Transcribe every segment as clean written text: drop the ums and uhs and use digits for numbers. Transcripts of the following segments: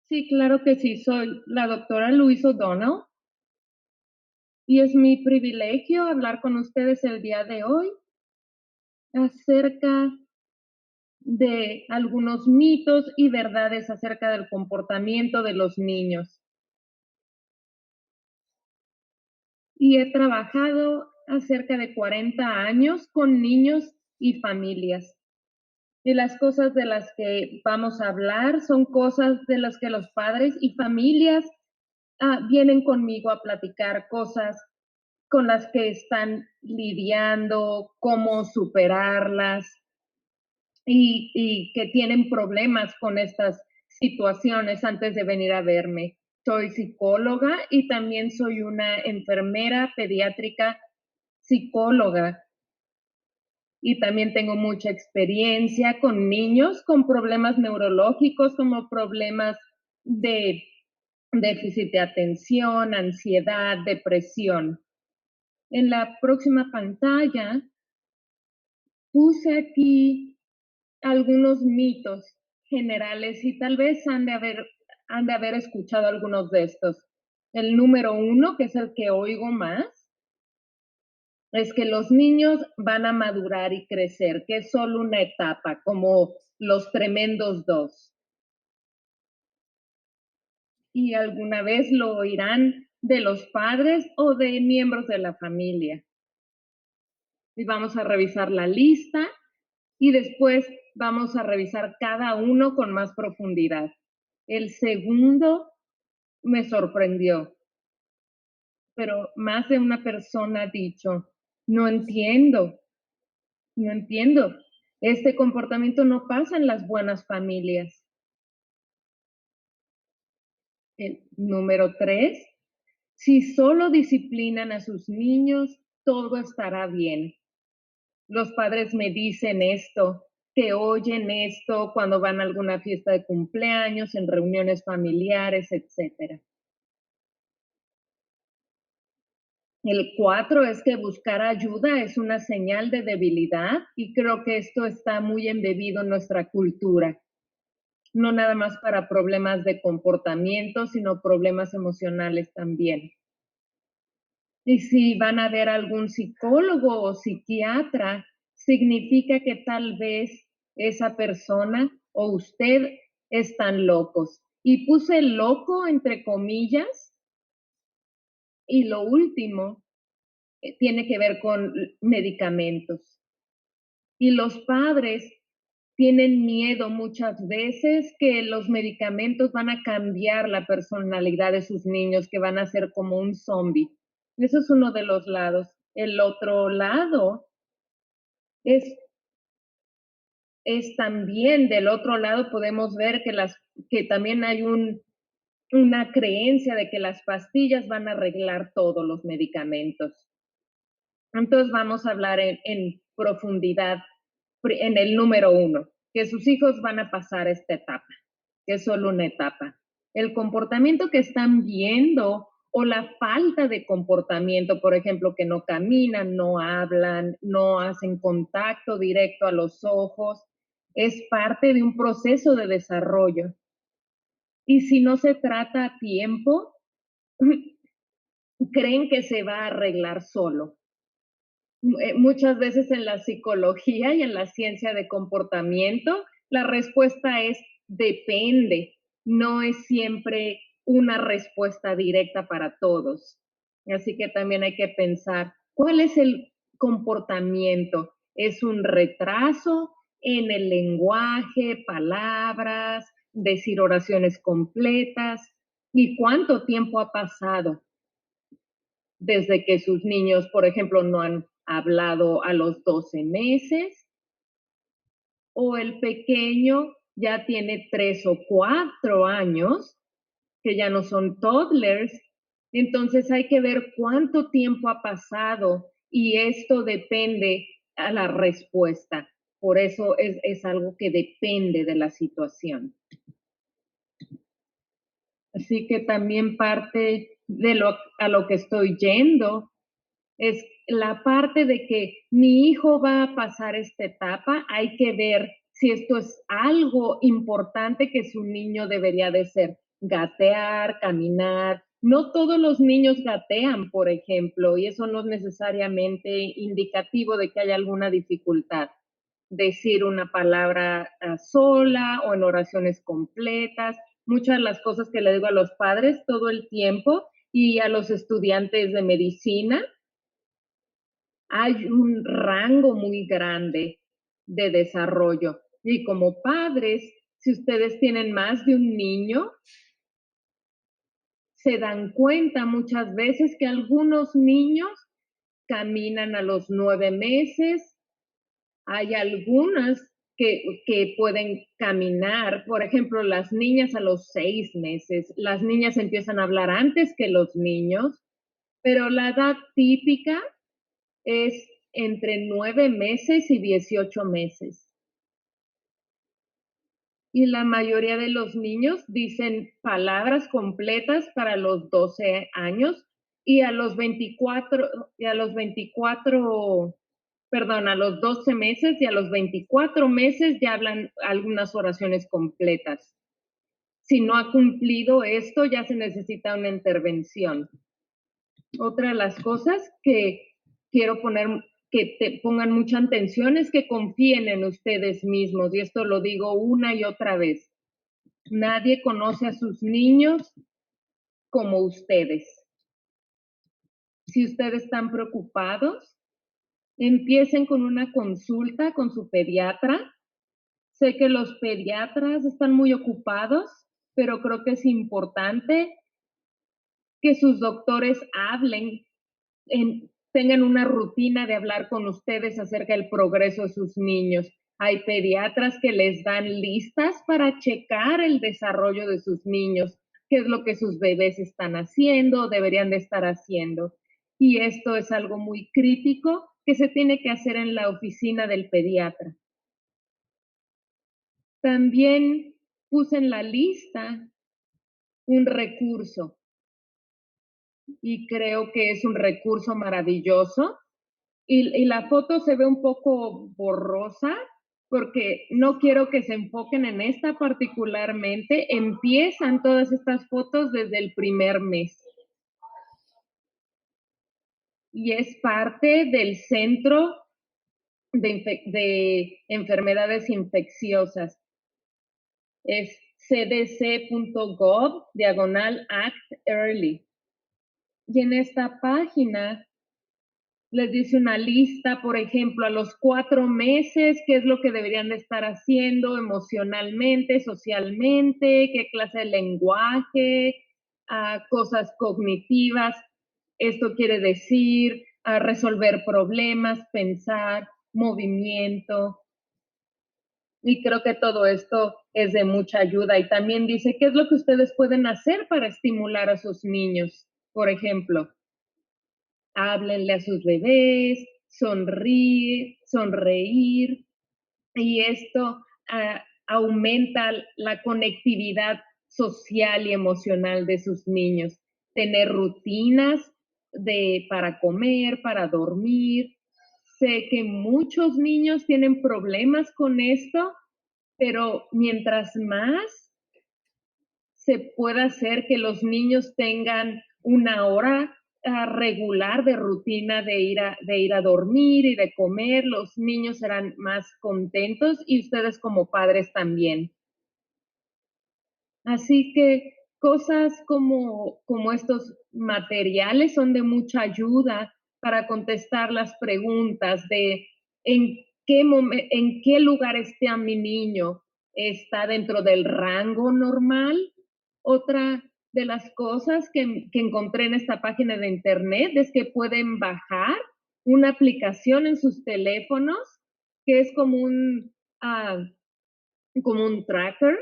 Sí, claro que sí, soy la doctora Louise O'Donnell y es mi privilegio hablar con ustedes el día de hoy acerca de algunos mitos y verdades acerca del comportamiento de los niños. Y he trabajado acerca de 40 años con niños y familias. Y las cosas de las que vamos a hablar son cosas de las que los padres y familias vienen conmigo a platicar, cosas con las que están lidiando, cómo superarlas y que tienen problemas con estas situaciones antes de venir a verme. Soy psicóloga y también soy una enfermera pediátrica psicóloga y también tengo mucha experiencia con niños con problemas neurológicos como problemas de déficit de atención, ansiedad, depresión. En la próxima pantalla puse aquí algunos mitos generales y tal vez han de haber escuchado algunos de estos. El número uno, que es el que oigo más, es que los niños van a madurar y crecer, que es solo una etapa, como los tremendos dos. Y alguna vez lo oirán de los padres o de miembros de la familia. Y vamos a revisar la lista y después vamos a revisar cada uno con más profundidad. El segundo me sorprendió, pero más de una persona ha dicho, no entiendo, no entiendo. Este comportamiento no pasa en las buenas familias. El número 3, si solo disciplinan a sus niños, todo estará bien. Los padres me dicen esto, que oyen esto cuando van a alguna fiesta de cumpleaños, en reuniones familiares, etcétera. El 4 es que buscar ayuda es una señal de debilidad y creo que esto está muy embebido en nuestra cultura. No nada más para problemas de comportamiento, sino problemas emocionales también. Y si van a ver algún psicólogo o psiquiatra, significa que tal vez esa persona o usted están locos. Y puse loco entre comillas. Y lo último tiene que ver con medicamentos. Y los padres tienen miedo muchas veces que los medicamentos van a cambiar la personalidad de sus niños, que van a ser como un zombie. Eso es uno de los lados. El otro lado es, es también, del otro lado podemos ver que también hay una creencia de que las pastillas van a arreglar todos los medicamentos. Entonces vamos a hablar en profundidad en el número 1, que sus hijos van a pasar esta etapa, que es solo una etapa. El comportamiento que están viendo o la falta de comportamiento, por ejemplo, que no caminan, no hablan, no hacen contacto directo a los ojos, es parte de un proceso de desarrollo. Y si no se trata a tiempo, creen que se va a arreglar solo. Muchas veces en la psicología y en la ciencia de comportamiento, la respuesta es depende, no es siempre una respuesta directa para todos. Así que también hay que pensar, ¿cuál es el comportamiento? ¿Es un retraso en el lenguaje, palabras, decir oraciones completas? ¿Y cuánto tiempo ha pasado desde que sus niños, por ejemplo, no han hablado a los 12 meses? ¿O el pequeño ya tiene 3 o 4 años, que ya no son toddlers? Entonces hay que ver cuánto tiempo ha pasado y esto depende a la respuesta. Por eso es algo que depende de la situación. Así que también parte de a lo que estoy yendo es la parte de que mi hijo va a pasar esta etapa. Hay que ver si esto es algo importante que su niño debería de ser. gatear, caminar. No todos los niños gatean, por ejemplo, y eso no es necesariamente indicativo de que haya alguna dificultad. Decir una palabra sola o en oraciones completas, muchas de las cosas que le digo a los padres todo el tiempo y a los estudiantes de medicina, hay un rango muy grande de desarrollo. Y como padres, si ustedes tienen más de un niño, se dan cuenta muchas veces que algunos niños caminan a los 9 meses, hay algunas que pueden caminar, por ejemplo, las niñas a los 6 meses, las niñas empiezan a hablar antes que los niños, pero la edad típica es entre 9 meses y 18 meses. Y la mayoría de los niños dicen palabras completas para los 12 años y a los 24, perdón, a los 12 meses y a los 24 meses ya hablan algunas oraciones completas. Si no ha cumplido esto, ya se necesita una intervención. Otra de las cosas que quiero poner, que te pongan mucha atención es que confíen en ustedes mismos, y esto lo digo una y otra vez. Nadie conoce a sus niños como ustedes. Si ustedes están preocupados, empiecen con una consulta con su pediatra. Sé que los pediatras están muy ocupados, pero creo que es importante que sus doctores hablen, tengan una rutina de hablar con ustedes acerca del progreso de sus niños. Hay pediatras que les dan listas para checar el desarrollo de sus niños, qué es lo que sus bebés están haciendo, deberían de estar haciendo. Y esto es algo muy crítico que se tiene que hacer en la oficina del pediatra. También puse en la lista un recurso y creo que es un recurso maravilloso. Y la foto se ve un poco borrosa porque no quiero que se enfoquen en esta particularmente. Empiezan todas estas fotos desde el primer mes. Y es parte del Centro de Enfermedades Infecciosas. Es cdc.gov/act early. Y en esta página les dice una lista, por ejemplo, a los 4 meses, qué es lo que deberían de estar haciendo emocionalmente, socialmente, qué clase de lenguaje, cosas cognitivas. Esto quiere decir resolver problemas, pensar, movimiento. Y creo que todo esto es de mucha ayuda. Y también dice, ¿qué es lo que ustedes pueden hacer para estimular a sus niños? Por ejemplo, háblenle a sus bebés, sonreír, y esto aumenta la conectividad social y emocional de sus niños. Tener rutinas para comer, para dormir. Sé que muchos niños tienen problemas con esto, pero mientras más se pueda hacer que los niños tengan una hora regular de rutina de ir a dormir y de comer, los niños serán más contentos y ustedes como padres también. Así que cosas como estos materiales son de mucha ayuda para contestar las preguntas de en qué lugar está mi niño, está dentro del rango normal. Otra de las cosas que encontré en esta página de internet es que pueden bajar una aplicación en sus teléfonos que es como un tracker,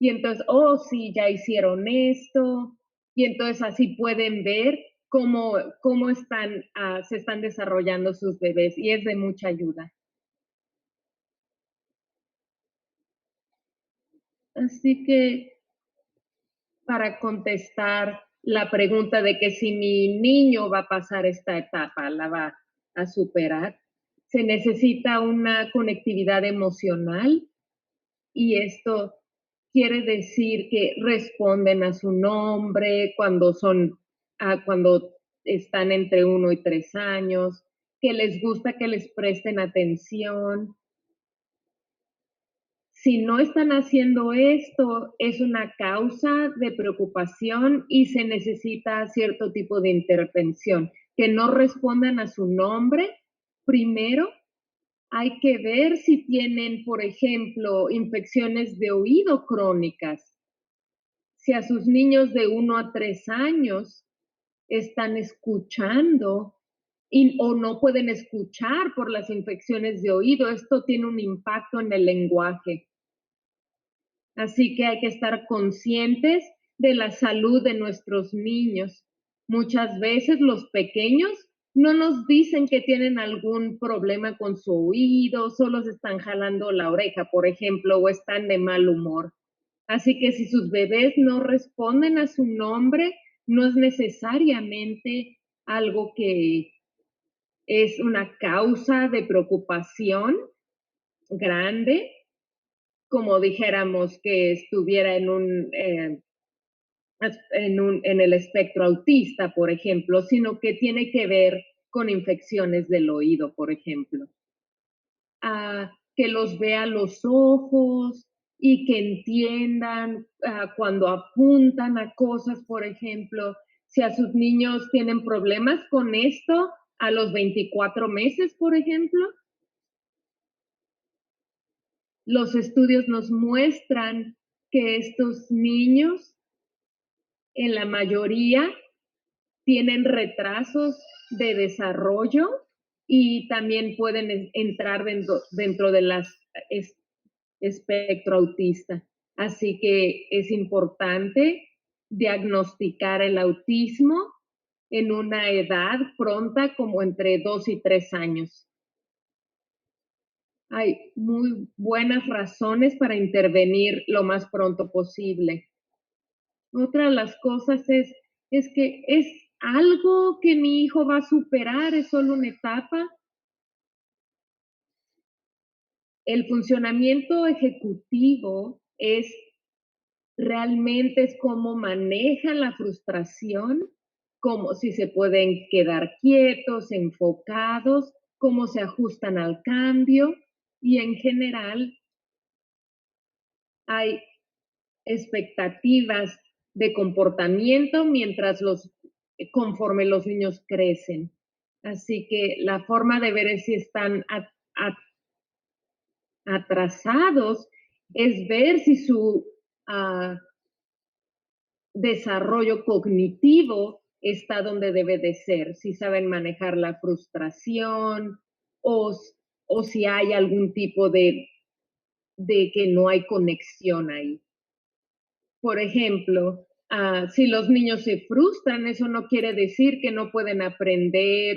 y entonces, oh, sí, ya hicieron esto, y entonces así pueden ver cómo se están desarrollando sus bebés, y es de mucha ayuda. Así que para contestar la pregunta de que si mi niño va a pasar esta etapa, la va a superar, se necesita una conectividad emocional, y esto quiere decir que responden a su nombre cuando están entre 1 y 3 años, que les gusta que les presten atención. Si no están haciendo esto, es una causa de preocupación y se necesita cierto tipo de intervención. Que no respondan a su nombre, primero hay que ver si tienen, por ejemplo, infecciones de oído crónicas. Si a sus niños de 1 a 3 años están escuchando o no pueden escuchar por las infecciones de oído, esto tiene un impacto en el lenguaje. Así que hay que estar conscientes de la salud de nuestros niños. Muchas veces los pequeños no nos dicen que tienen algún problema con su oído, solo se están jalando la oreja, por ejemplo, o están de mal humor. Así que si sus bebés no responden a su nombre, no es necesariamente algo que es una causa de preocupación grande, como dijéramos que estuviera en el espectro autista, por ejemplo, sino que tiene que ver con infecciones del oído, por ejemplo. Que los vea los ojos y que entiendan cuando apuntan a cosas, por ejemplo. Si a sus niños tienen problemas con esto a los 24 meses, por ejemplo, los estudios nos muestran que estos niños, en la mayoría, tienen retrasos de desarrollo y también pueden entrar dentro de las espectro autista. Así que es importante diagnosticar el autismo en una edad pronta como entre 2 y 3 años. Hay muy buenas razones para intervenir lo más pronto posible. Otra de las cosas es que es algo que mi hijo va a superar, es solo una etapa. El funcionamiento ejecutivo realmente es cómo manejan la frustración, cómo si se pueden quedar quietos, enfocados, cómo se ajustan al cambio y en general hay expectativas de comportamiento conforme los niños crecen. Así que la forma de ver es si están atrasados, es ver si su desarrollo cognitivo está donde debe de ser, si saben manejar la frustración o, o si hay algún tipo de que no hay conexión ahí. Por ejemplo, si los niños se frustran, eso no quiere decir que no pueden aprender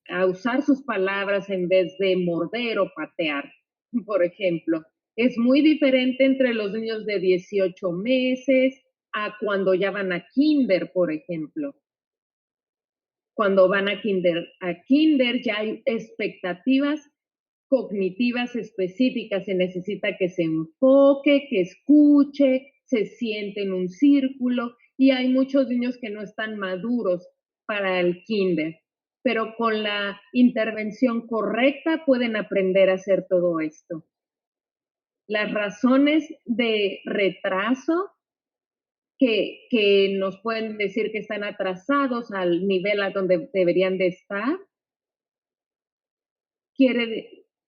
a usar sus palabras en vez de morder o patear, por ejemplo. Es muy diferente entre los niños de 18 meses a cuando ya van a kinder, por ejemplo. Cuando van a kinder ya hay expectativas cognitivas específicas, se necesita que se enfoque, que escuche, se siente en un círculo y hay muchos niños que no están maduros para el kinder, pero con la intervención correcta pueden aprender a hacer todo esto. Las razones de retraso que nos pueden decir que están atrasados al nivel a donde deberían de estar,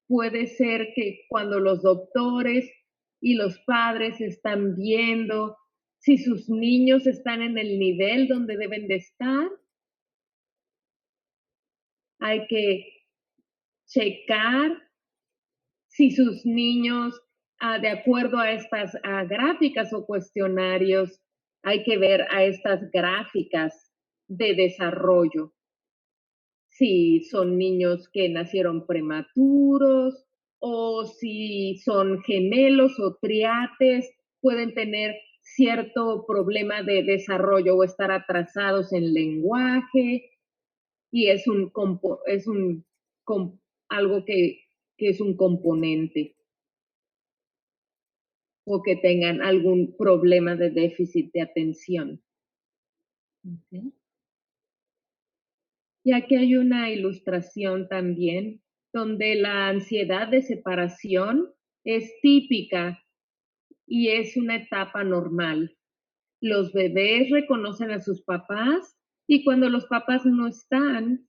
puede ser que cuando los doctores y los padres están viendo si sus niños están en el nivel donde deben de estar, hay que checar si sus niños, de acuerdo a estas gráficas o cuestionarios, hay que ver a estas gráficas de desarrollo. Si son niños que nacieron prematuros o si son gemelos o triates, pueden tener cierto problema de desarrollo o estar atrasados en lenguaje y es algo que es un componente. o que tengan algún problema de déficit de atención. Okay. Y aquí hay una ilustración también donde la ansiedad de separación es típica y es una etapa normal. Los bebés reconocen a sus papás y cuando los papás no están,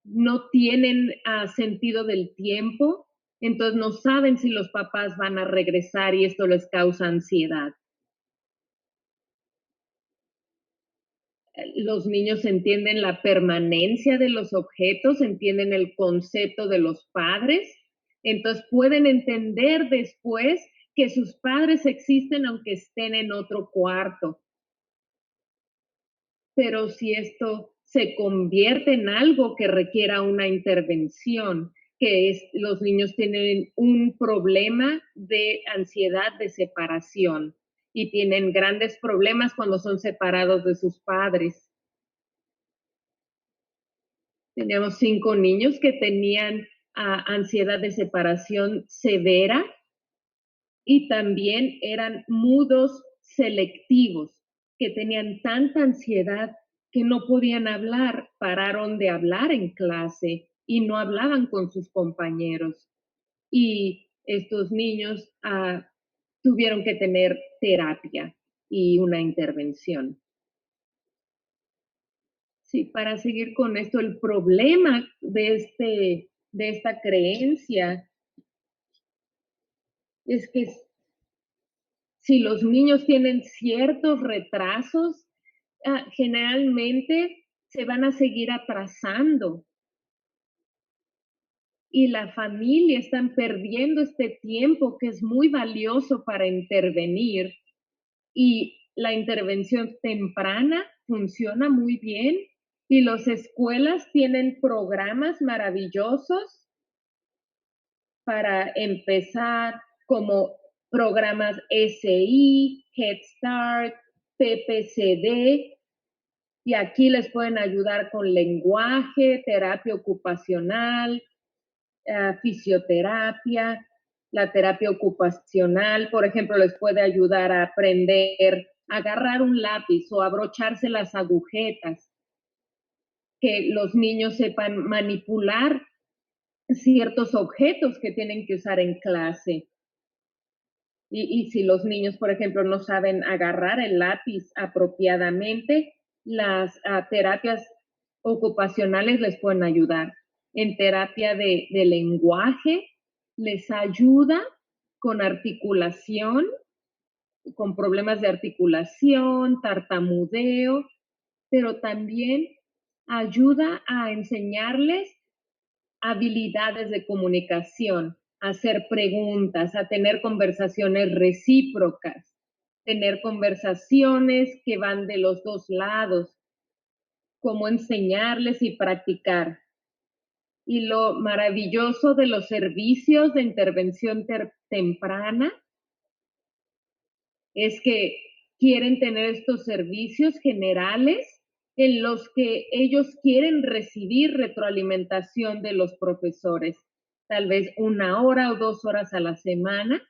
no tienen sentido del tiempo, entonces no saben si los papás van a regresar y esto les causa ansiedad. Los niños entienden la permanencia de los objetos, entienden el concepto de los padres, entonces pueden entender después que sus padres existen aunque estén en otro cuarto. Pero si esto se convierte en algo que requiera una intervención, que es los niños tienen un problema de ansiedad de separación y tienen grandes problemas cuando son separados de sus padres. Teníamos 5 niños que tenían ansiedad de separación severa y también eran mudos selectivos, que tenían tanta ansiedad que no podían hablar, pararon de hablar en clase y no hablaban con sus compañeros. Y estos niños tuvieron que tener terapia y una intervención. Sí, para seguir con esto, el problema de esta creencia es que si los niños tienen ciertos retrasos, generalmente se van a seguir atrasando y la familia están perdiendo este tiempo que es muy valioso para intervenir y la intervención temprana funciona muy bien y las escuelas tienen programas maravillosos para empezar como programas SI, Head Start, PPCD, y aquí les pueden ayudar con lenguaje, terapia ocupacional, fisioterapia. La terapia ocupacional, por ejemplo, les puede ayudar a aprender a agarrar un lápiz o abrocharse las agujetas, que los niños sepan manipular ciertos objetos que tienen que usar en clase. Y si los niños, por ejemplo, no saben agarrar el lápiz apropiadamente, las terapias ocupacionales les pueden ayudar. En terapia de lenguaje les ayuda con articulación, con problemas de articulación, tartamudeo, pero también ayuda a enseñarles habilidades de comunicación, a hacer preguntas, a tener conversaciones recíprocas, tener conversaciones que van de los dos lados, cómo enseñarles y practicar. Y lo maravilloso de los servicios de intervención temprana es que quieren tener estos servicios generales en los que ellos quieren recibir retroalimentación de los profesores, tal vez 1 hora o 2 horas a la semana.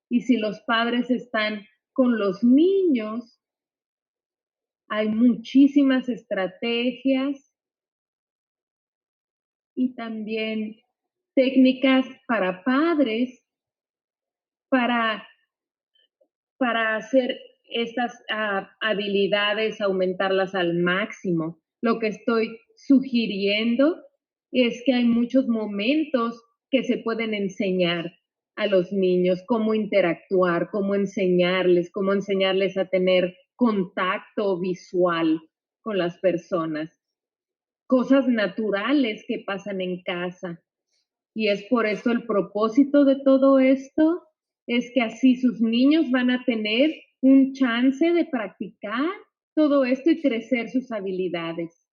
Y si los padres están con los niños, hay muchísimas estrategias y también técnicas para padres para hacer estas habilidades, aumentarlas al máximo. Lo que estoy sugiriendo es que hay muchos momentos que se pueden enseñar a los niños, cómo interactuar, cómo enseñarles a tener contacto visual con las personas, cosas naturales que pasan en casa. Y es por eso el propósito de todo esto, es que así sus niños van a tener un chance de practicar todo esto y crecer sus habilidades.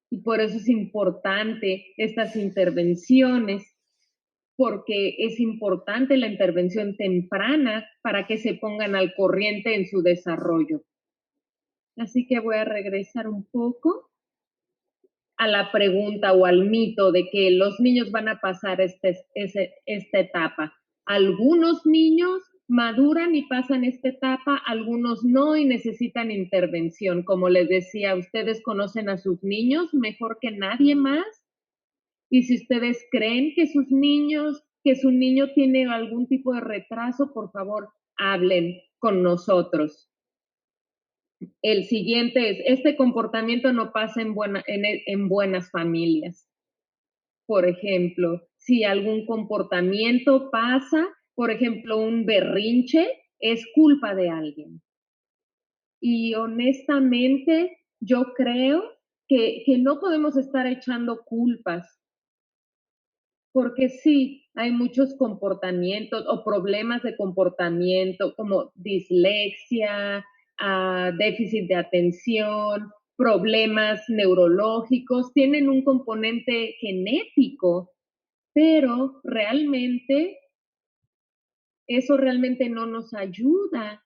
Y por eso es importante estas intervenciones, porque es importante la intervención temprana para que se pongan al corriente en su desarrollo. Así que voy a regresar un poco a la pregunta o al mito de que los niños van a pasar esta etapa. Algunos niños maduran y pasan esta etapa, algunos no y necesitan intervención. Como les decía, ustedes conocen a sus niños mejor que nadie más. Y si ustedes creen que su niño tiene algún tipo de retraso, por favor, hablen con nosotros. El siguiente es, este comportamiento no pasa en buenas familias. Por ejemplo, si algún comportamiento pasa, por ejemplo, un berrinche, es culpa de alguien. Y honestamente, yo creo que no podemos estar echando culpas, porque sí, hay muchos comportamientos o problemas de comportamiento como dislexia, déficit de atención, problemas neurológicos, tienen un componente genético, pero realmente eso realmente no nos ayuda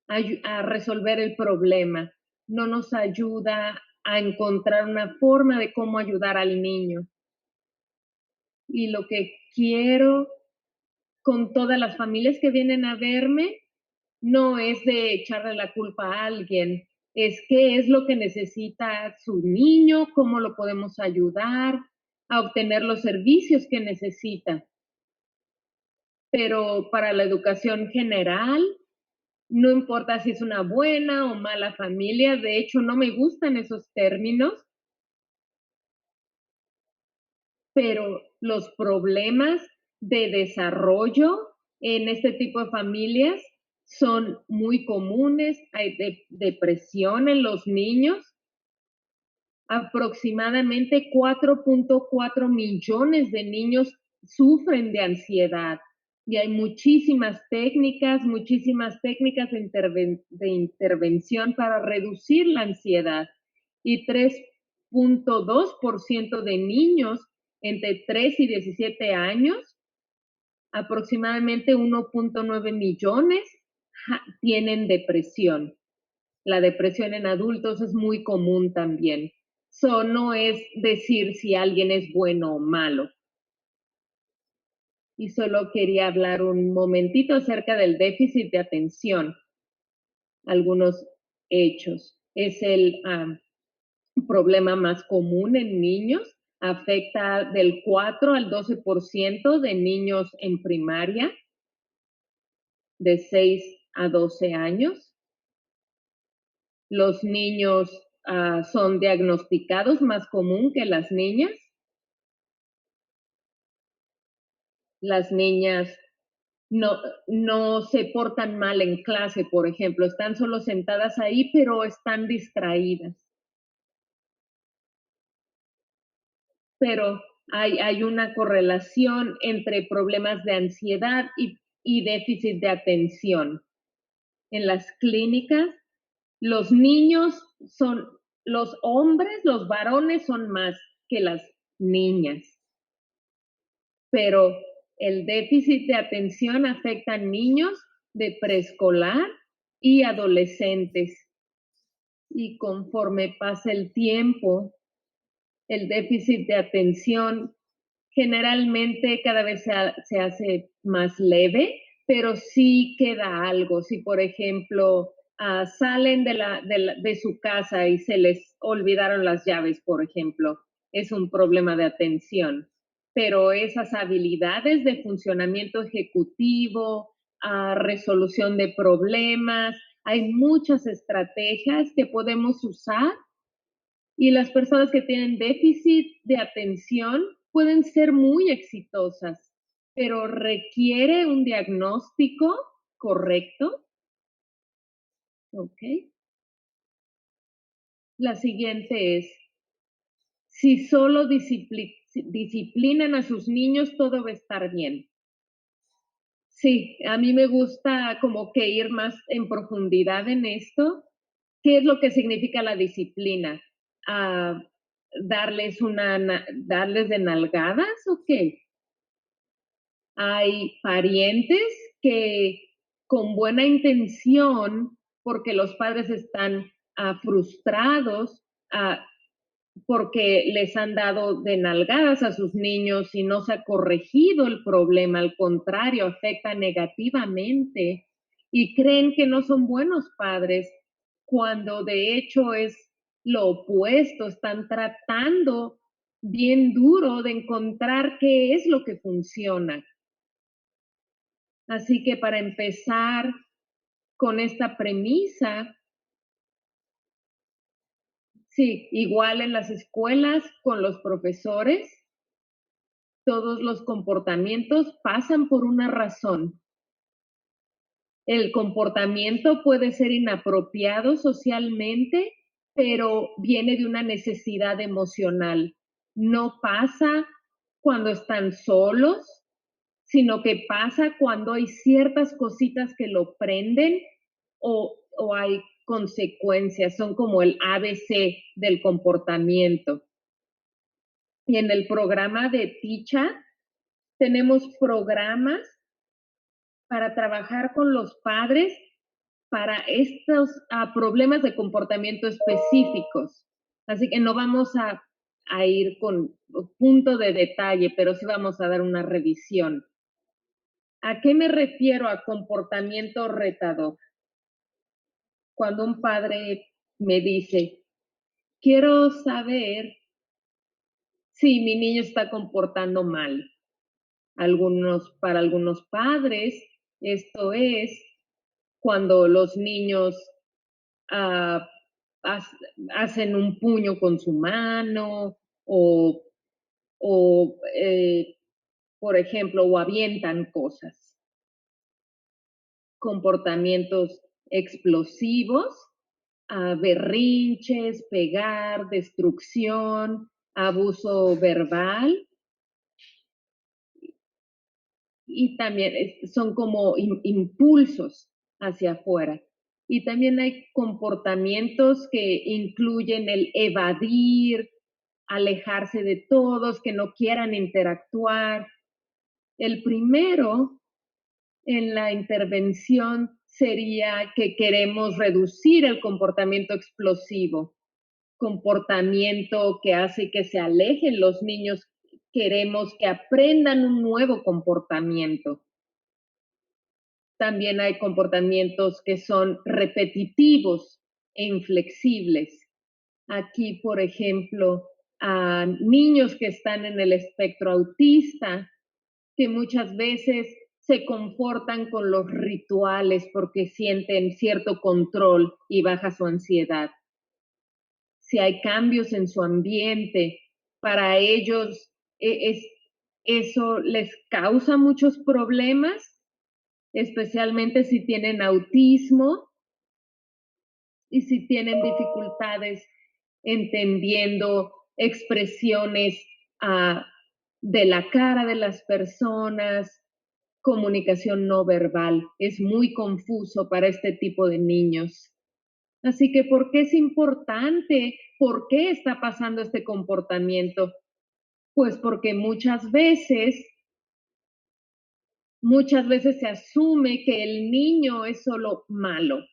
a resolver el problema, no nos ayuda a encontrar una forma de cómo ayudar al niño. Y lo que quiero con todas las familias que vienen a verme no es de echarle la culpa a alguien, es qué es lo que necesita su niño, cómo lo podemos ayudar a obtener los servicios que necesita. Pero para la educación general, no importa si es una buena o mala familia, de hecho no me gustan esos términos, pero los problemas de desarrollo en este tipo de familias son muy comunes. Hay depresión en los niños. Aproximadamente 4.4 millones de niños sufren de ansiedad y hay muchísimas técnicas de intervención para reducir la ansiedad. Y 3.2% de niños entre 3 y 17 años, aproximadamente 1.9 millones, tienen depresión. La depresión en adultos es muy común también. No es decir si alguien es bueno o malo. Y solo quería hablar un momentito acerca del déficit de atención. Algunos hechos. Es el problema más común en niños. Afecta del 4 al 12% de niños en primaria, de 6 a 12 años. Los niños son diagnosticados más común que las niñas. Las niñas no se portan mal en clase, por ejemplo, están solo sentadas ahí, pero están distraídas. Pero hay una correlación entre problemas de ansiedad y déficit de atención. En las clínicas, los hombres, los varones son más que las niñas, pero el déficit de atención afecta a niños de preescolar y adolescentes. Y conforme pasa el tiempo, el déficit de atención generalmente cada vez se hace más leve, pero sí queda algo. Si, por ejemplo, salen de su casa y se les olvidaron las llaves, por ejemplo, es un problema de atención. Pero esas habilidades de funcionamiento ejecutivo, resolución de problemas, hay muchas estrategias que podemos usar y las personas que tienen déficit de atención pueden ser muy exitosas, pero requiere un diagnóstico correcto. ¿Ok? La siguiente es, si solo disciplinan a sus niños, todo va a estar bien. Sí, a mí me gusta como que ir más en profundidad en esto. ¿Qué es lo que significa la disciplina? ¿Darles de nalgadas o qué? Hay parientes que con buena intención, porque los padres están frustrados, porque les han dado de nalgadas a sus niños y no se ha corregido el problema, al contrario, afecta negativamente y creen que no son buenos padres, cuando de hecho es lo opuesto, están tratando bien duro de encontrar qué es lo que funciona. Así que para empezar con esta premisa, sí, igual en las escuelas con los profesores, todos los comportamientos pasan por una razón. El comportamiento puede ser inapropiado socialmente, pero viene de una necesidad emocional. No pasa cuando están solos, sino que pasa cuando hay ciertas cositas que lo prenden o hay consecuencias, son como el ABC del comportamiento. Y en el programa de Ticha tenemos programas para trabajar con los padres para estos problemas de comportamiento específicos. Así que no vamos a ir con punto de detalle, pero sí vamos a dar una revisión. ¿A qué me refiero a comportamiento retador? Cuando un padre me dice, quiero saber si mi niño está comportando mal. Para algunos padres, esto es cuando los niños ah, hacen un puño con su mano o por ejemplo, o avientan cosas. Comportamientos explosivos, berrinches, pegar, destrucción, abuso verbal y también son como impulsos hacia afuera. Y también hay comportamientos que incluyen el evadir, alejarse de todos, que no quieran interactuar. El primero en la intervención sería que queremos reducir el comportamiento explosivo, comportamiento que hace que se alejen los niños, queremos que aprendan un nuevo comportamiento. También hay comportamientos que son repetitivos e inflexibles. Aquí, por ejemplo, a niños que están en el espectro autista, que muchas veces se comportan con los rituales porque sienten cierto control y baja su ansiedad. Si hay cambios en su ambiente, para ellos eso les causa muchos problemas, especialmente si tienen autismo y si tienen dificultades entendiendo expresiones de la cara de las personas, comunicación no verbal. Es muy confuso para este tipo de niños. Así que, ¿por qué es importante? ¿Por qué está pasando este comportamiento? Pues porque muchas veces se asume que el niño es solo malo.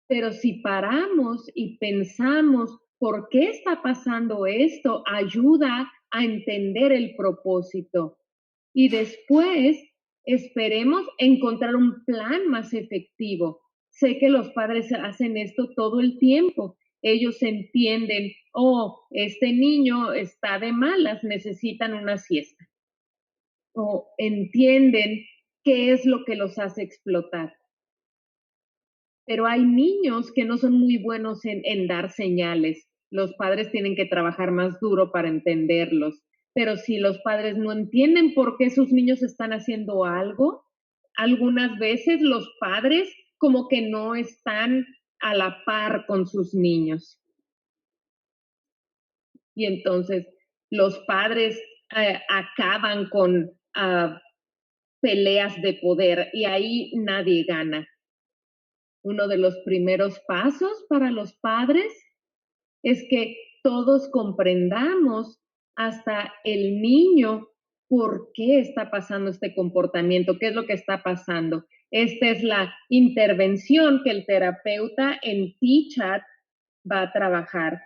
Pero si paramos y pensamos por qué está pasando esto, ayuda a entender el propósito. Y después esperemos encontrar un plan más efectivo. Sé que los padres hacen esto todo el tiempo. Ellos entienden, oh, este niño está de malas, necesitan una siesta. O entienden qué es lo que los hace explotar. Pero hay niños que no son muy buenos en dar señales. Los padres tienen que trabajar más duro para entenderlos. Pero si los padres no entienden por qué sus niños están haciendo algo, algunas veces los padres como que no están a la par con sus niños. Y entonces los padres acaban con peleas de poder y ahí nadie gana. Uno de los primeros pasos para los padres es que todos comprendamos hasta el niño por qué está pasando este comportamiento, qué es lo que está pasando. Esta es la intervención que el terapeuta en T-Chat va a trabajar.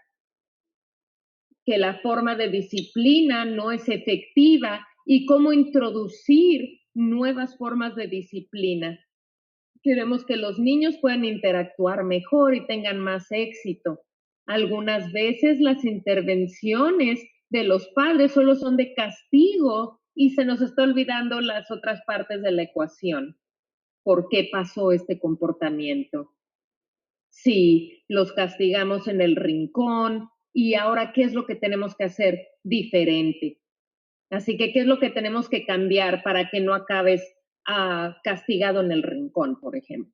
que la forma de disciplina no es efectiva y cómo introducir nuevas formas de disciplina. Queremos que los niños puedan interactuar mejor y tengan más éxito. Algunas veces las intervenciones de los padres solo son de castigo y se nos está olvidando las otras partes de la ecuación. ¿Por qué pasó este comportamiento? Si los castigamos en el rincón y ahora, ¿qué es lo que tenemos que hacer diferente? Así que, ¿qué es lo que tenemos que cambiar para que no acabes castigado en el rincón, por ejemplo?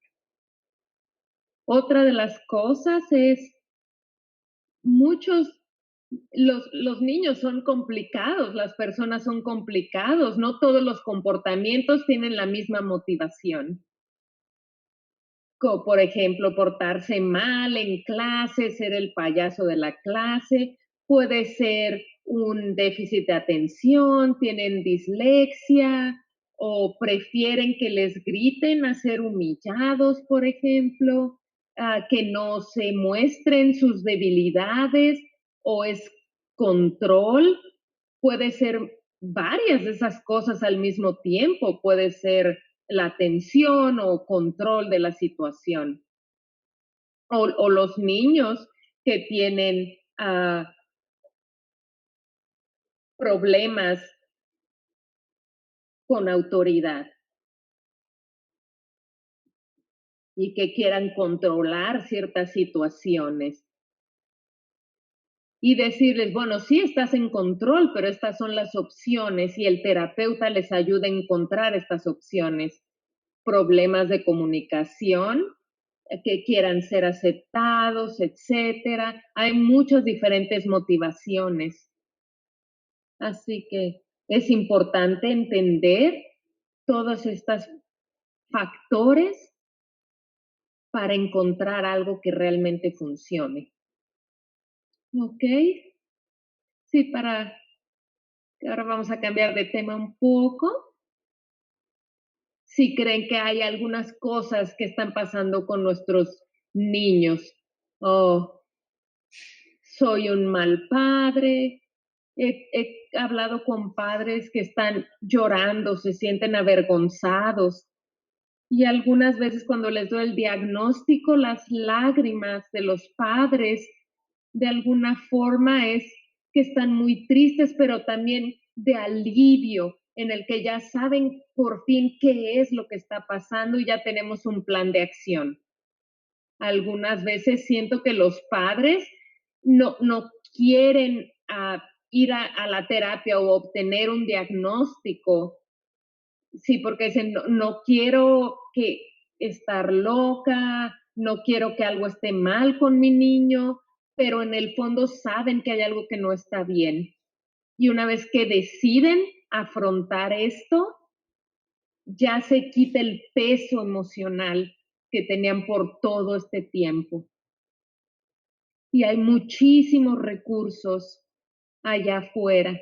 Otra de las cosas es muchos, los niños son complicados, las personas son complicados, no todos los comportamientos tienen la misma motivación. Como por ejemplo, portarse mal en clase, ser el payaso de la clase, puede ser un déficit de atención, tienen dislexia o prefieren que les griten a ser humillados, por ejemplo, que no se muestren sus debilidades o es control, puede ser varias de esas cosas al mismo tiempo, puede ser la atención o control de la situación. O los niños que tienen problemas con autoridad y que quieran controlar ciertas situaciones. Y decirles, bueno, sí estás en control, pero estas son las opciones y el terapeuta les ayuda a encontrar estas opciones. Problemas de comunicación, que quieran ser aceptados, etcétera. Hay muchas diferentes motivaciones. Así que es importante entender todos estos factores para encontrar algo que realmente funcione. ¿Ok? Sí, ahora vamos a cambiar de tema un poco. Si creen que hay algunas cosas que están pasando con nuestros niños. Oh, soy un mal padre. He hablado con padres que están llorando, se sienten avergonzados. Y algunas veces cuando les doy el diagnóstico, las lágrimas de los padres de alguna forma es que están muy tristes, pero también de alivio, en el que ya saben por fin qué es lo que está pasando y ya tenemos un plan de acción. Algunas veces siento que los padres no quieren ir a la terapia o obtener un diagnóstico. Sí, porque dicen, no quiero que estar loca, no quiero que algo esté mal con mi niño, pero en el fondo saben que hay algo que no está bien. Y una vez que deciden afrontar esto, ya se quita el peso emocional que tenían por todo este tiempo. Y hay muchísimos recursos allá afuera.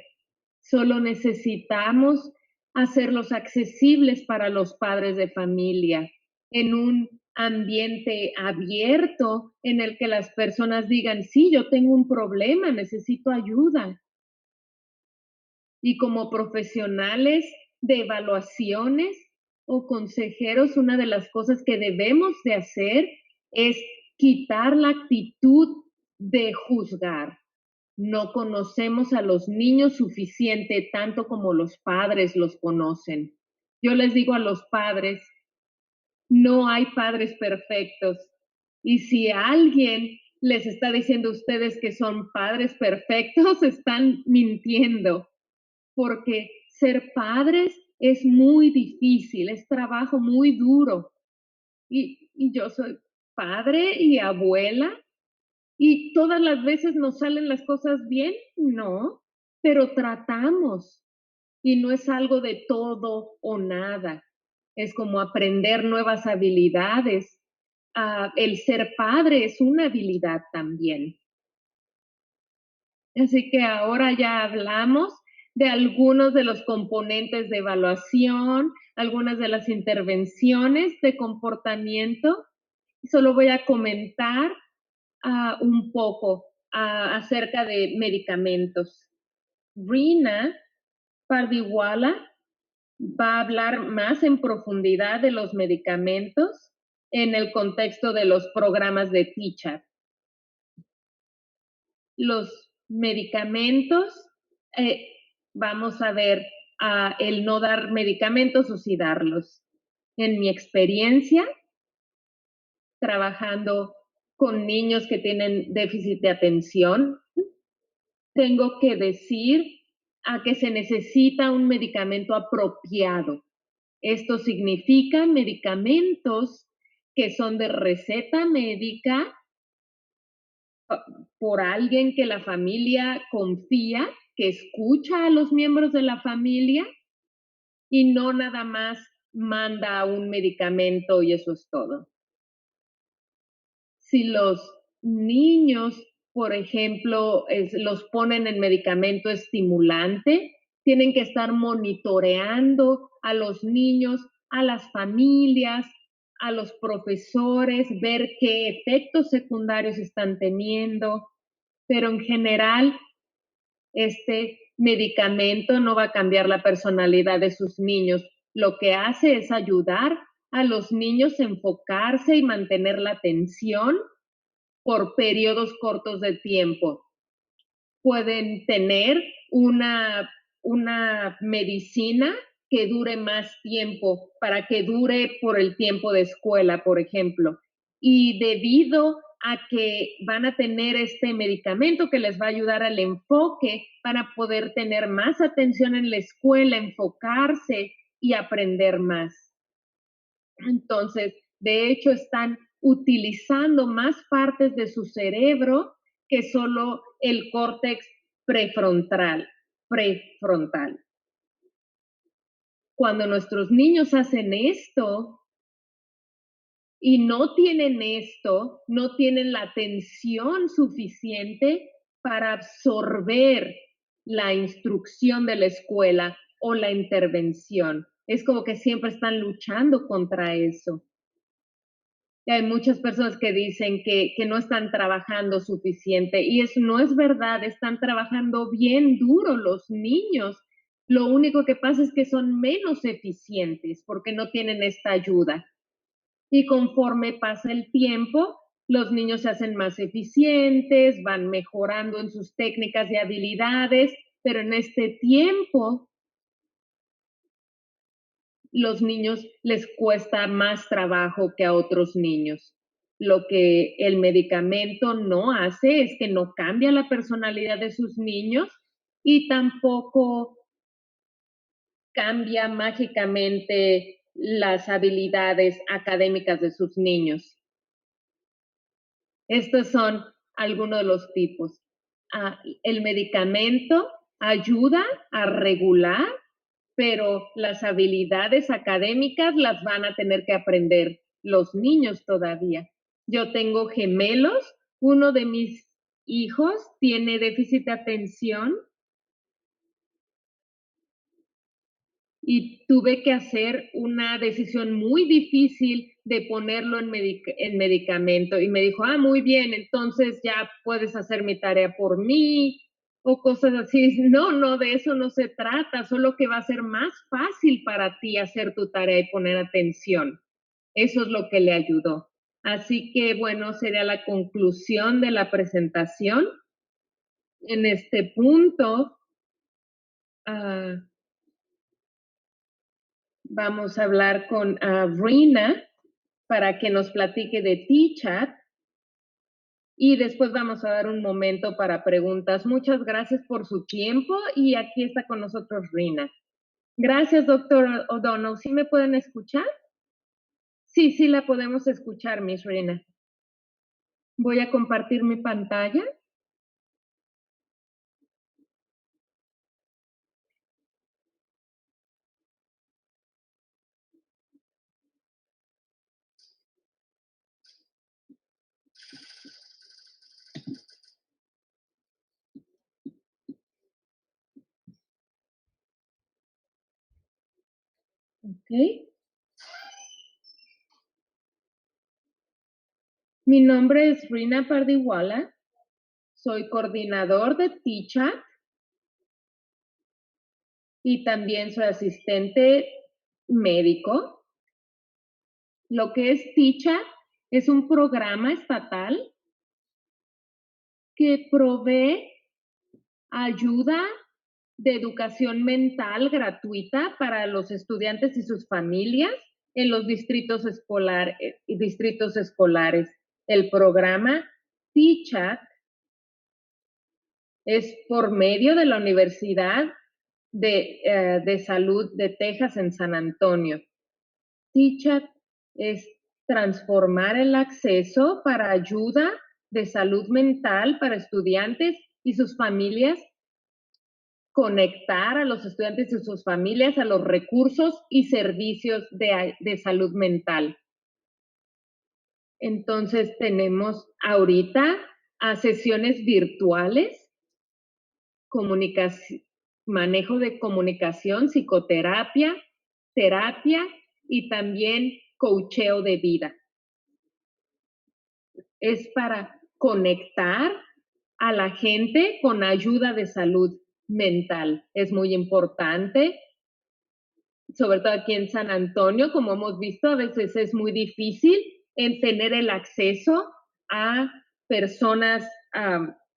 Solo necesitamos hacerlos accesibles para los padres de familia en un ambiente abierto en el que las personas digan, sí, yo tengo un problema, necesito ayuda. Y como profesionales de evaluaciones o consejeros, una de las cosas que debemos de hacer es quitar la actitud de juzgar. No conocemos a los niños suficiente tanto como los padres los conocen. Yo les digo a los padres, no hay padres perfectos. Y si alguien les está diciendo a ustedes que son padres perfectos, están mintiendo, porque ser padres es muy difícil, es trabajo muy duro. Y yo soy padre y abuela. ¿Y todas las veces nos salen las cosas bien? No, pero tratamos. Y no es algo de todo o nada. Es como aprender nuevas habilidades. El ser padre es una habilidad también. Así que ahora ya hablamos de algunos de los componentes de evaluación, algunas de las intervenciones de comportamiento. Solo voy a comentar un poco acerca de medicamentos. Reena Pardiwala va a hablar más en profundidad de los medicamentos en el contexto de los programas de T-Chat. Los medicamentos, vamos a ver el no dar medicamentos o sí darlos. En mi experiencia, trabajando con niños que tienen déficit de atención, tengo que decir que se necesita un medicamento apropiado. Esto significa medicamentos que son de receta médica por alguien que la familia confía, que escucha a los miembros de la familia y no nada más manda un medicamento y eso es todo. Si los niños, por ejemplo, los ponen en medicamento estimulante, tienen que estar monitoreando a los niños, a las familias, a los profesores, ver qué efectos secundarios están teniendo, pero en general este medicamento no va a cambiar la personalidad de sus niños. Lo que hace es ayudar a los niños a enfocarse y mantener la atención por periodos cortos de tiempo. Pueden tener una medicina que dure más tiempo, para que dure por el tiempo de escuela, por ejemplo. Y debido a que van a tener este medicamento que les va a ayudar al enfoque, para poder tener más atención en la escuela, enfocarse y aprender más. Entonces, de hecho, están utilizando más partes de su cerebro que solo el córtex prefrontal. Cuando nuestros niños hacen esto y no tienen esto, no tienen la atención suficiente para absorber la instrucción de la escuela o la intervención. Es como que siempre están luchando contra eso. Y hay muchas personas que dicen que no están trabajando suficiente y eso no es verdad, están trabajando bien duro los niños. Lo único que pasa es que son menos eficientes porque no tienen esta ayuda. Y conforme pasa el tiempo, los niños se hacen más eficientes, van mejorando en sus técnicas y habilidades, pero en este tiempo los niños les cuesta más trabajo que a otros niños. Lo que el medicamento no hace es que no cambia la personalidad de sus niños y tampoco cambia mágicamente las habilidades académicas de sus niños. Estos son algunos de los tipos. El medicamento ayuda a regular, pero las habilidades académicas las van a tener que aprender los niños todavía. Yo tengo gemelos, uno de mis hijos tiene déficit de atención y tuve que hacer una decisión muy difícil de ponerlo en medicamento y me dijo, muy bien, entonces ya puedes hacer mi tarea por mí o cosas así. No, de eso no se trata, solo que va a ser más fácil para ti hacer tu tarea y poner atención. Eso es lo que le ayudó. Así que, bueno, sería la conclusión de la presentación. En este punto, vamos a hablar con Reena para que nos platique de T-Chat y después vamos a dar un momento para preguntas. Muchas gracias por su tiempo y aquí está con nosotros Reena. Gracias, doctor O'Donnell. ¿Sí me pueden escuchar? Sí, la podemos escuchar, Miss Reena. Voy a compartir mi pantalla. Ok. Mi nombre es Reena Pardiwala. Soy coordinador de T-Chat y también soy asistente médico. Lo que es T-Chat es un programa estatal que provee ayuda de educación mental gratuita para los estudiantes y sus familias en los distritos escolares. El programa T-Chat es por medio de la Universidad de Salud de Texas en San Antonio. T-Chat es transformar el acceso para ayuda de salud mental para estudiantes y sus familias, conectar a los estudiantes y sus familias a los recursos y servicios de salud mental. Entonces tenemos ahorita sesiones virtuales, manejo de comunicación, psicoterapia, terapia y también coacheo de vida. Es para conectar a la gente con ayuda de salud mental. Es muy importante, sobre todo aquí en San Antonio, como hemos visto, a veces es muy difícil en tener el acceso a personas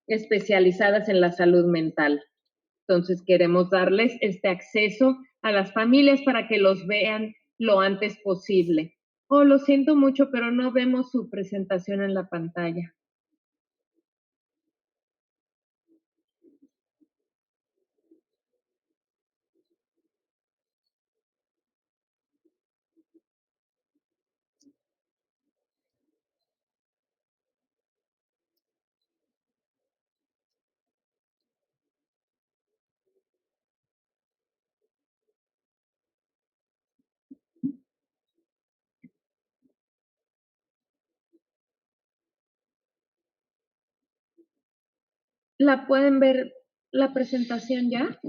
especializadas en la salud mental. Entonces queremos darles este acceso a las familias para que los vean lo antes posible. Oh, lo siento mucho, pero no vemos su presentación en la pantalla. ¿La pueden ver la presentación ya?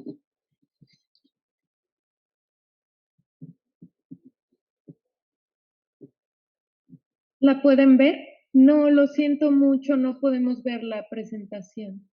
¿La pueden ver? No, lo siento mucho, no podemos ver la presentación.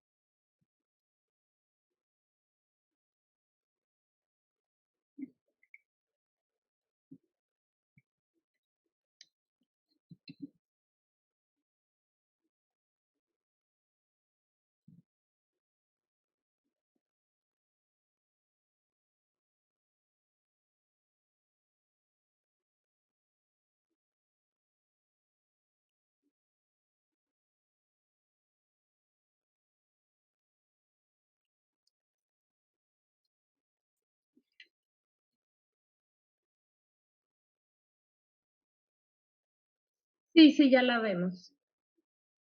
Sí, sí, ya la vemos.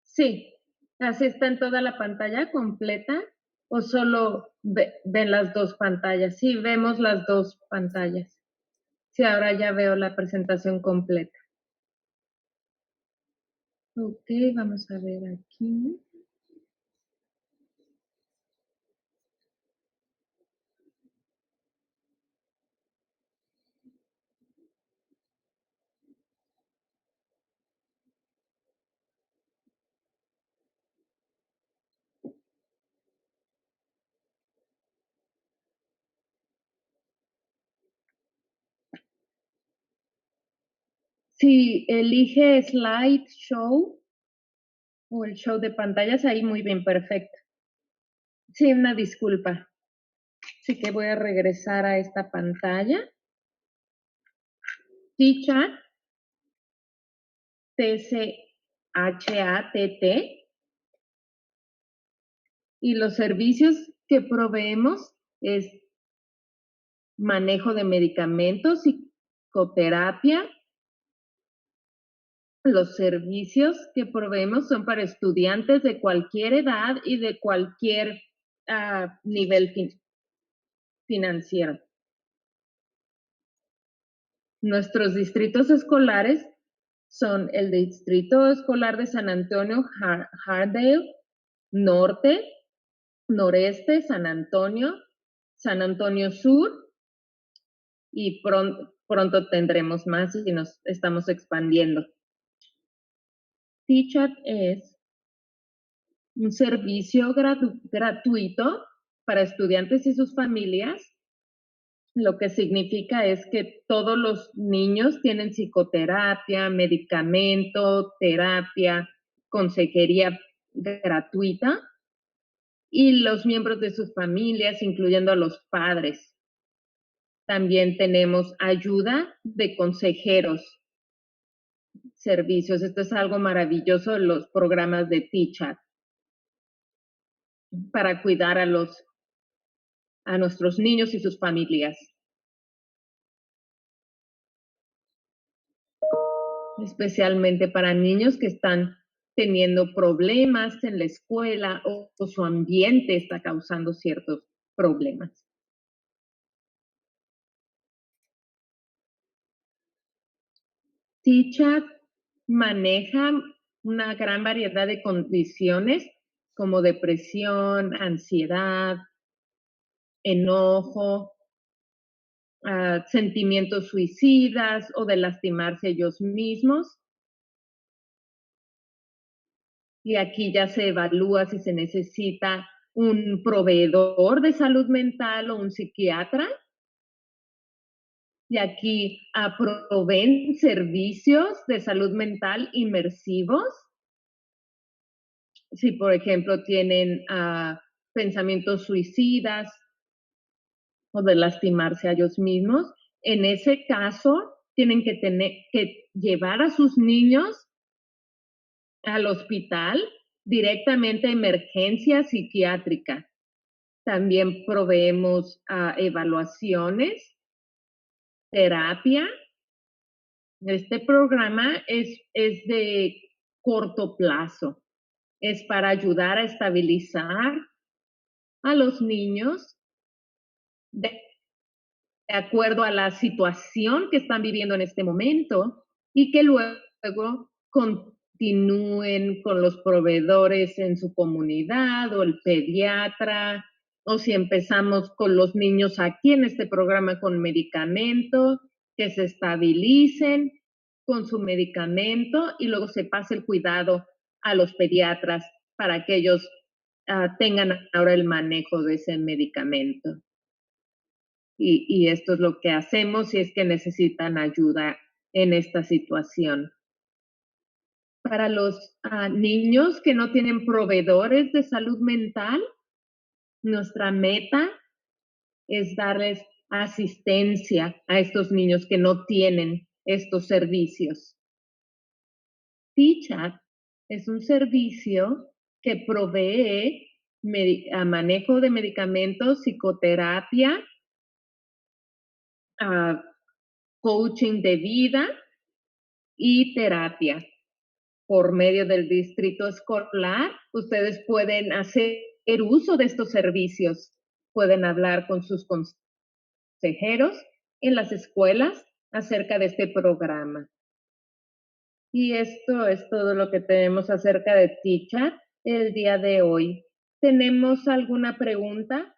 Sí, así está en toda la pantalla completa o solo ven las dos pantallas. Sí, vemos las dos pantallas. Sí, ahora ya veo la presentación completa. Ok, vamos a ver aquí. Si elige Slide Show o el show de pantallas, ahí muy bien, perfecto. Sí, una disculpa. Así que voy a regresar a esta pantalla. T-Chat, T-C-H-A-T-T. Y los servicios que proveemos es manejo de medicamentos, psicoterapia. Los servicios que proveemos son para estudiantes de cualquier edad y de cualquier nivel financiero. Nuestros distritos escolares son el Distrito Escolar de San Antonio, Hardale, Norte, Noreste, San Antonio Sur, y pronto tendremos más y nos estamos expandiendo. T-Chat es un servicio gratuito para estudiantes y sus familias. Lo que significa es que todos los niños tienen psicoterapia, medicamento, terapia, consejería gratuita y los miembros de sus familias, incluyendo a los padres. También tenemos ayuda de consejeros, servicios. Esto es algo maravilloso, los programas de T-Chat para cuidar a nuestros niños y sus familias. Especialmente para niños que están teniendo problemas en la escuela o su ambiente está causando ciertos problemas. T-Chat maneja una gran variedad de condiciones como depresión, ansiedad, enojo, sentimientos suicidas o de lastimarse ellos mismos. Y aquí ya se evalúa si se necesita un proveedor de salud mental o un psiquiatra. Y aquí proveen servicios de salud mental inmersivos. Si, por ejemplo, tienen pensamientos suicidas o de lastimarse a ellos mismos, en ese caso tienen que llevar a sus niños al hospital directamente a emergencia psiquiátrica. También proveemos evaluaciones, terapia. Este programa es de corto plazo. Es para ayudar a estabilizar a los niños de acuerdo a la situación que están viviendo en este momento y que luego continúen con los proveedores en su comunidad o el pediatra, o si empezamos con los niños aquí en este programa con medicamento, que se estabilicen con su medicamento y luego se pase el cuidado a los pediatras para que ellos tengan ahora el manejo de ese medicamento. Y esto es lo que hacemos si es que necesitan ayuda en esta situación. Para los niños que no tienen proveedores de salud mental, nuestra meta es darles asistencia a estos niños que no tienen estos servicios. T-Chat es un servicio que provee manejo de medicamentos, psicoterapia, coaching de vida y terapia. Por medio del distrito escolar, ustedes pueden hacer uso de estos servicios. Pueden hablar con sus consejeros en las escuelas acerca de este programa. Y esto es todo lo que tenemos acerca de T-Chat el día de hoy. ¿Tenemos alguna pregunta?